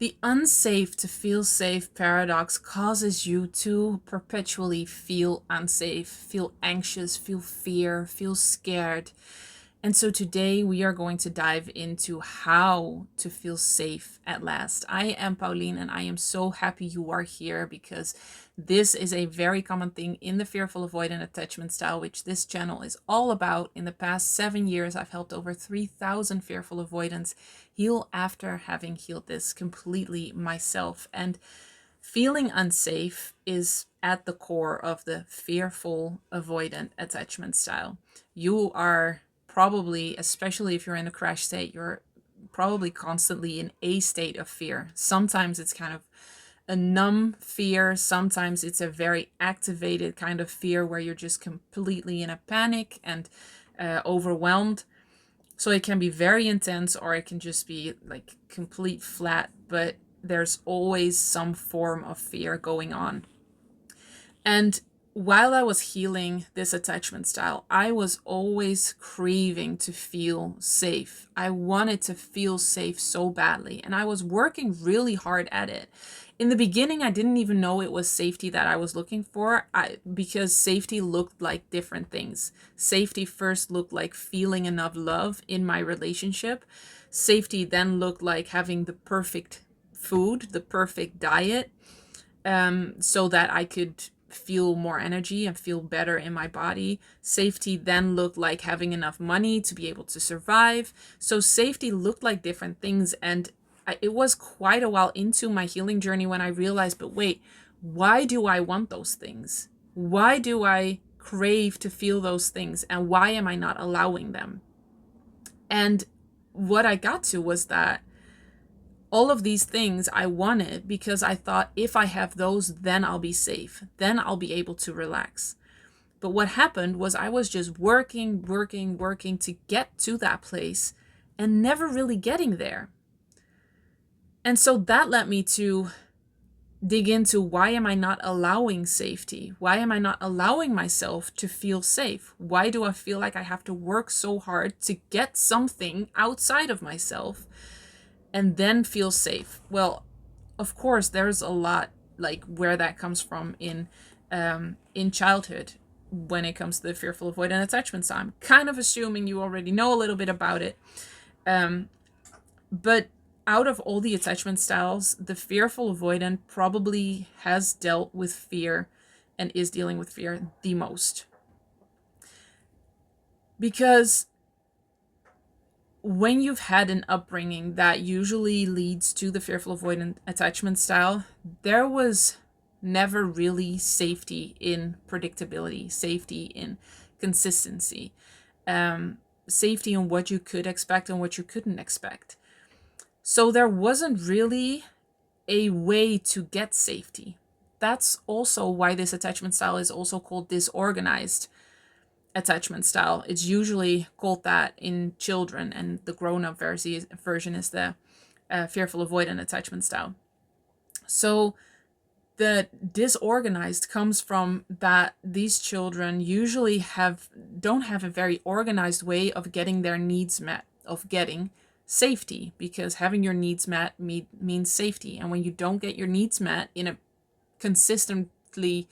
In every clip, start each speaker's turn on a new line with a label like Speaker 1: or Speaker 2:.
Speaker 1: The unsafe to feel safe paradox causes you to perpetually feel unsafe, feel anxious, feel fear, feel scared. And so today we are going to dive into how to feel safe at last. I am Pauline and I am so happy you are here because this is a very common thing in the Fearful Avoidant Attachment Style, which this channel is all about. In the past 7 years, I've helped over 3,000 fearful avoidants heal after having healed this completely myself. And feeling unsafe is at the core of the Fearful Avoidant Attachment Style. You are probably, especially if you're in a crash state, you're probably constantly in a state of fear. Sometimes it's kind of a numb fear. Sometimes it's a very activated kind of fear where you're just completely in a panic and overwhelmed. So it can be very intense or it can just be like complete flat, but there's always some form of fear going on. And while I was healing this attachment style, I was always craving to feel safe. I wanted to feel safe so badly, and I was working really hard at it. In the beginning, I didn't even know it was safety that I was looking for because safety looked like different things. Safety first looked like feeling enough love in my relationship. Safety then looked like having the perfect food, the perfect diet, so that I could feel more energy and feel better in my body. Safety then looked like having enough money to be able to survive. So safety looked like different things. And it was quite a while into my healing journey when I realized, but wait, why do I want those things? Why do I crave to feel those things? And why am I not allowing them? And what I got to was that all of these things I wanted because I thought if I have those, then I'll be safe. Then I'll be able to relax. But what happened was I was just working to get to that place and never really getting there. And so that led me to dig into, why am I not allowing safety? Why am I not allowing myself to feel safe? Why do I feel like I have to work so hard to get something outside of myself and then feel safe? Well, of course, there's a lot like where that comes from in childhood when it comes to the fearful avoidant attachment style. I'm kind of assuming you already know a little bit about it. But out of all the attachment styles, the fearful avoidant probably has dealt with fear and is dealing with fear the most. Because when you've had an upbringing that usually leads to the fearful avoidant attachment style, there was never really safety in predictability, safety in consistency, safety in what you could expect and what you couldn't expect. So there wasn't really a way to get safety. That's also why this attachment style is also called disorganized attachment style. It's usually called that in children, and the grown-up version is the fearful avoidant attachment style. So the disorganized comes from that these children usually don't have a very organized way of getting their needs met, of getting safety, because having your needs met means safety. And when you don't get your needs met in a consistently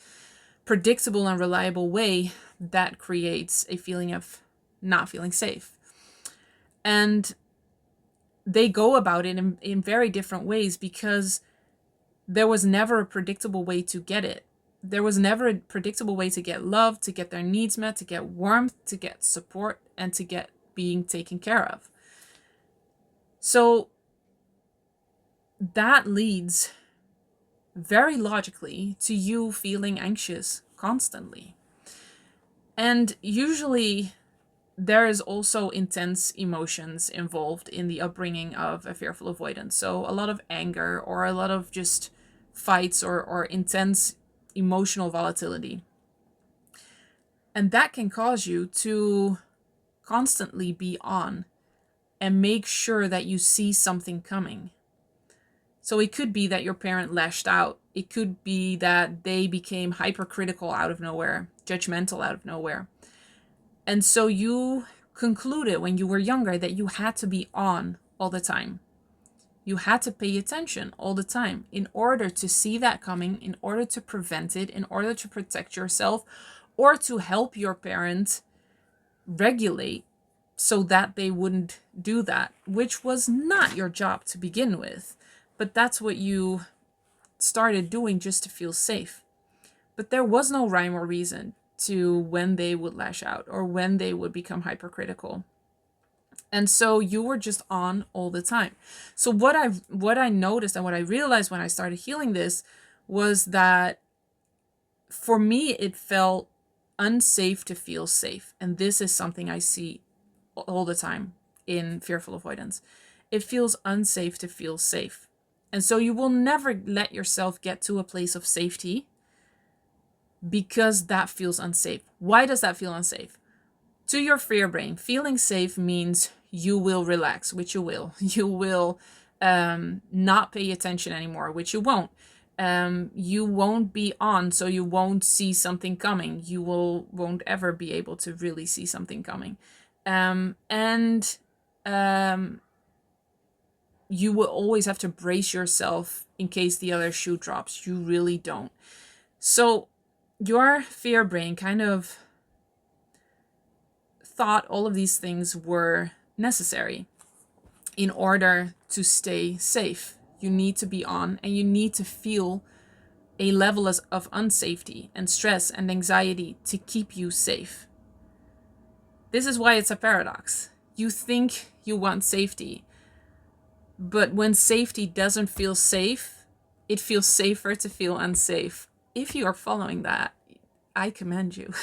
Speaker 1: predictable and reliable way, that creates a feeling of not feeling safe. And they go about it in very different ways because there was never a predictable way to get it. There was never a predictable way to get love, to get their needs met, to get warmth, to get support, and to get being taken care of. So that leads very logically to you feeling anxious constantly. And usually there is also intense emotions involved in the upbringing of a fearful avoidant. So a lot of anger or a lot of just fights or intense emotional volatility. And that can cause you to constantly be on and make sure that you see something coming. So it could be that your parent lashed out. It could be that they became hypercritical out of nowhere, judgmental out of nowhere. And so you concluded when you were younger that you had to be on all the time. You had to pay attention all the time in order to see that coming, in order to prevent it, in order to protect yourself, or to help your parent regulate so that they wouldn't do that, which was not your job to begin with. But that's what you started doing just to feel safe. But there was no rhyme or reason to when they would lash out or when they would become hypercritical. And so you were just on all the time. So what I noticed and what I realized when I started healing this was that for me it felt unsafe to feel safe. And this is something I see all the time in fearful avoidance. It feels unsafe to feel safe. And so you will never let yourself get to a place of safety because that feels unsafe. Why does that feel unsafe? To your fear brain, feeling safe means you will relax, which you will. You will not pay attention anymore, which you won't. You won't be on, so you won't see something coming. You won't ever be able to really see something coming. And you will always have to brace yourself in case the other shoe drops. You really don't. So your fear brain kind of thought all of these things were necessary in order to stay safe. You need to be on and you need to feel a level of unsafety and stress and anxiety to keep you safe. This is why it's a paradox. You think you want safety, but when safety doesn't feel safe, it feels safer to feel unsafe. If you are following that, I commend you.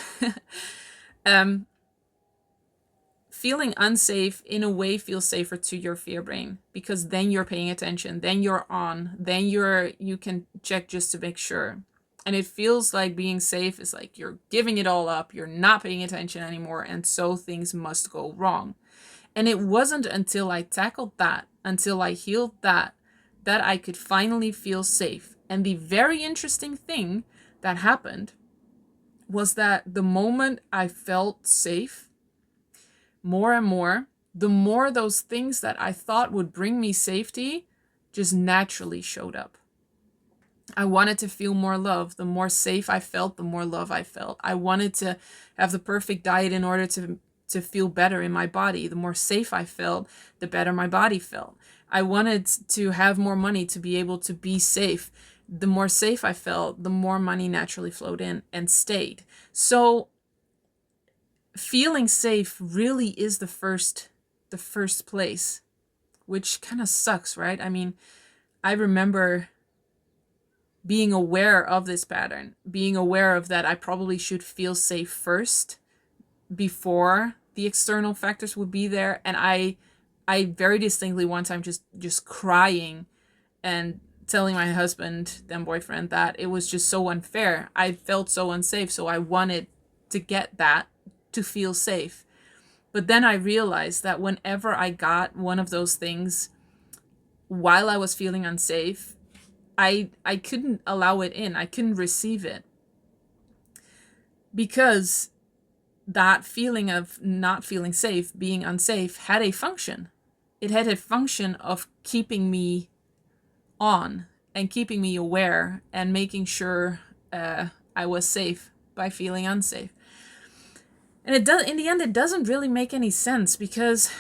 Speaker 1: Feeling unsafe in a way feels safer to your fear brain because then you're paying attention, then you're on, then you can check just to make sure. And it feels like being safe is like you're giving it all up, you're not paying attention anymore, and so things must go wrong. And it wasn't until I tackled that, until I healed that I could finally feel safe. And the very interesting thing that happened was that the moment I felt safe, more and more, the more those things that I thought would bring me safety just naturally showed up. I wanted to feel more love. The more safe I felt, the more love I felt. I wanted to have the perfect diet in order to feel better in my body. The more safe I felt, the better my body felt. I wanted to have more money to be able to be safe. The more safe I felt, the more money naturally flowed in and stayed. So feeling safe really is the first place, which kind of sucks, right? I mean, I remember being aware of this pattern, being aware of that I probably should feel safe first before the external factors would be there. And I very distinctly one time just crying and telling my husband, then boyfriend, that it was just so unfair. I felt so unsafe, so I wanted to get that to feel safe. But then I realized that whenever I got one of those things while I was feeling unsafe, I couldn't allow it in. I couldn't receive it. Because that feeling of not feeling safe, being unsafe, had a function. It had a function of keeping me on and keeping me aware and making sure I was safe by feeling unsafe. And it does, in the end, it doesn't really make any sense because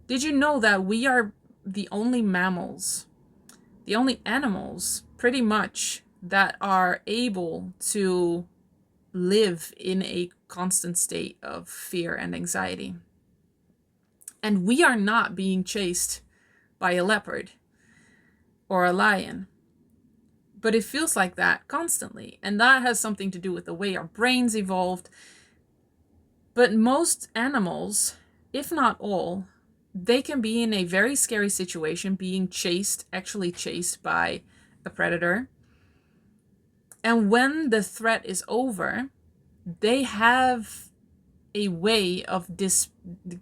Speaker 1: did you know that we are the only mammals, the only animals pretty much that are able to live in a constant state of fear and anxiety? And we are not being chased by a leopard or a lion. But it feels like that constantly. And that has something to do with the way our brains evolved. But most animals, if not all, they can be in a very scary situation, being chased, actually chased by a predator. And when the threat is over, they have a way of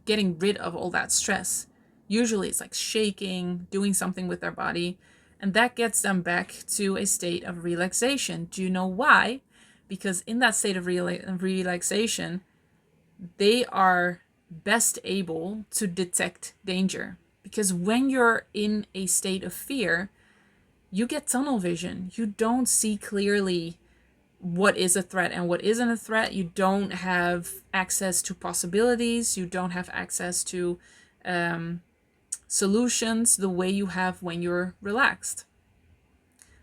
Speaker 1: getting rid of all that stress. Usually it's like shaking, doing something with their body, and that gets them back to a state of relaxation. Do you know why? Because in that state of relaxation, they are best able to detect danger. Because when you're in a state of fear, you get tunnel vision. You don't see clearly what is a threat and what isn't a threat. You don't have access to possibilities. You don't have access to solutions the way you have when you're relaxed.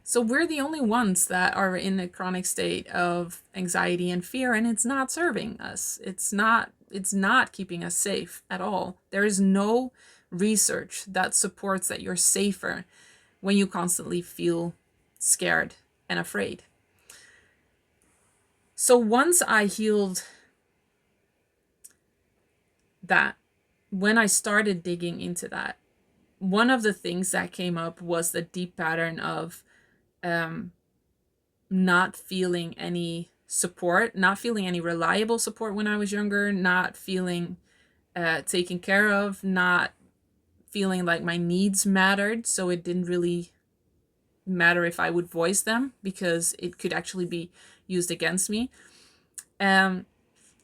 Speaker 1: So we're the only ones that are in a chronic state of anxiety and fear, and it's not serving us. It's not keeping us safe at all. There is no research that supports that you're safer when you constantly feel scared and afraid. So once I healed that, when I started digging into that, one of the things that came up was the deep pattern of not feeling any support, not feeling any reliable support when I was younger, not feeling taken care of, not feeling like my needs mattered. So it didn't really matter if I would voice them because it could actually be used against me. And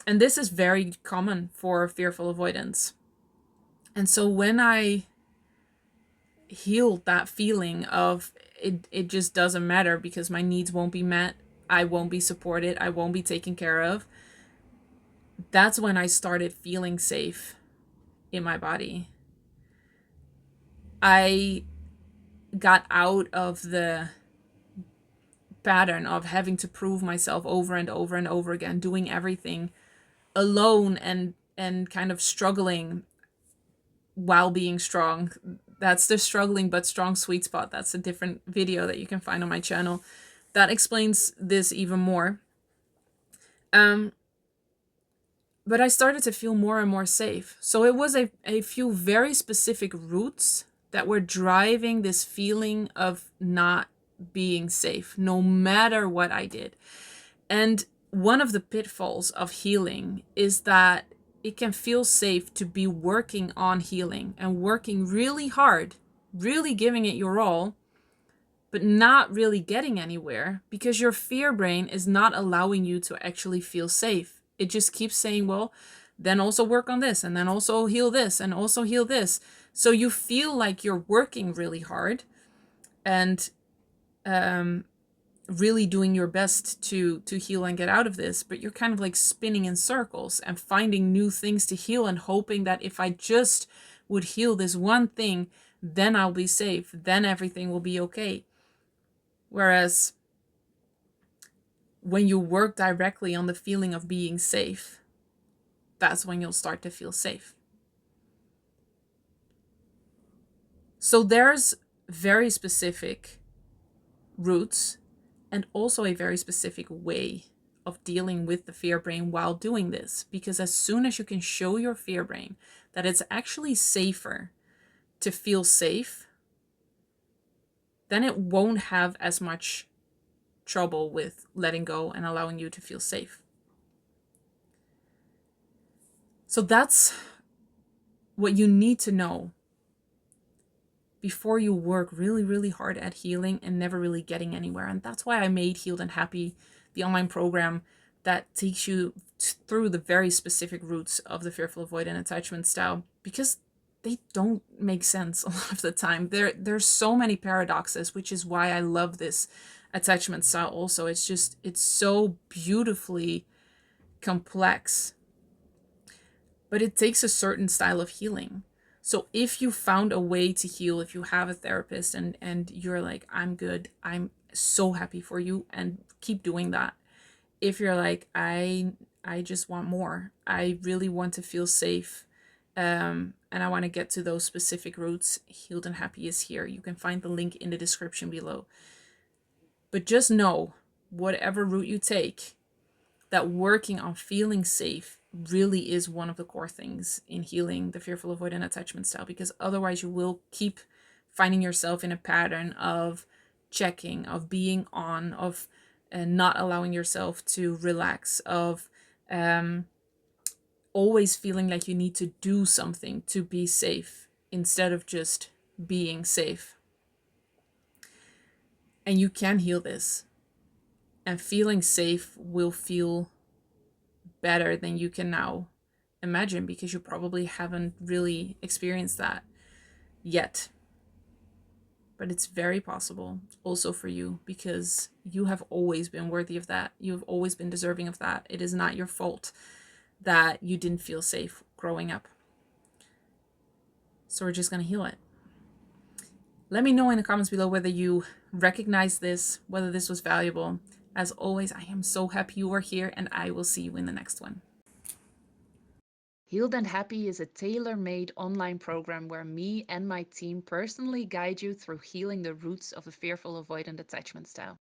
Speaker 1: this is very common for fearful avoidance. And so when I healed that feeling of it just doesn't matter because my needs won't be met, I won't be supported, I won't be taken care of, that's when I started feeling safe in my body. I got out of the pattern of having to prove myself over and over and over again, doing everything alone and kind of struggling while being strong. That's the struggling but strong sweet spot. That's a different video that you can find on my channel that explains this even more. But I started to feel more and more safe. So it was a few very specific roots that were driving this feeling of not being safe, no matter what I did. And one of the pitfalls of healing is that it can feel safe to be working on healing and working really hard, really giving it your all, but not really getting anywhere because your fear brain is not allowing you to actually feel safe. It just keeps saying, well, then also work on this, and then also heal this, and also heal this. So you feel like you're working really hard and really doing your best to heal and get out of this, but you're kind of like spinning in circles and finding new things to heal and hoping that if I just would heal this one thing, then I'll be safe, then everything will be okay. Whereas when you work directly on the feeling of being safe, that's when you'll start to feel safe. So there's very specific roots and also a very specific way of dealing with the fear brain while doing this. Because as soon as you can show your fear brain that it's actually safer to feel safe, then it won't have as much trouble with letting go and allowing you to feel safe. So that's what you need to know before you work really, really hard at healing and never really getting anywhere. And that's why I made Healed and Happy, the online program that takes you through the very specific roots of the Fearful Avoidant Attachment Style, because they don't make sense a lot of the time. There's so many paradoxes, which is why I love this attachment style also. It's so beautifully complex. But it takes a certain style of healing. So if you found a way to heal, if you have a therapist and you're like, I'm good, I'm so happy for you, and keep doing that. If you're like, I just want more, I really want to feel safe, and I want to get to those specific roots, Healed and Happy is here. You can find the link in the description below. But just know, whatever route you take, that working on feeling safe really is one of the core things in healing the Fearful Avoidant Attachment Style, because otherwise you will keep finding yourself in a pattern of checking, of being on, of not allowing yourself to relax, of always feeling like you need to do something to be safe instead of just being safe. And you can heal this, and feeling safe will feel better than you can now imagine, because you probably haven't really experienced that. yet. But it's very possible also for you, because you have always been worthy of that. You have always been deserving of that. It is not your fault that you didn't feel safe growing up. So we're just going to heal it. Let me know in the comments below whether you recognize this, whether this was valuable. As always, I am so happy you are here, and I will see you in the next one.
Speaker 2: Healed and Happy is a tailor-made online program where me and my team personally guide you through healing the roots of the fearful avoidant attachment style.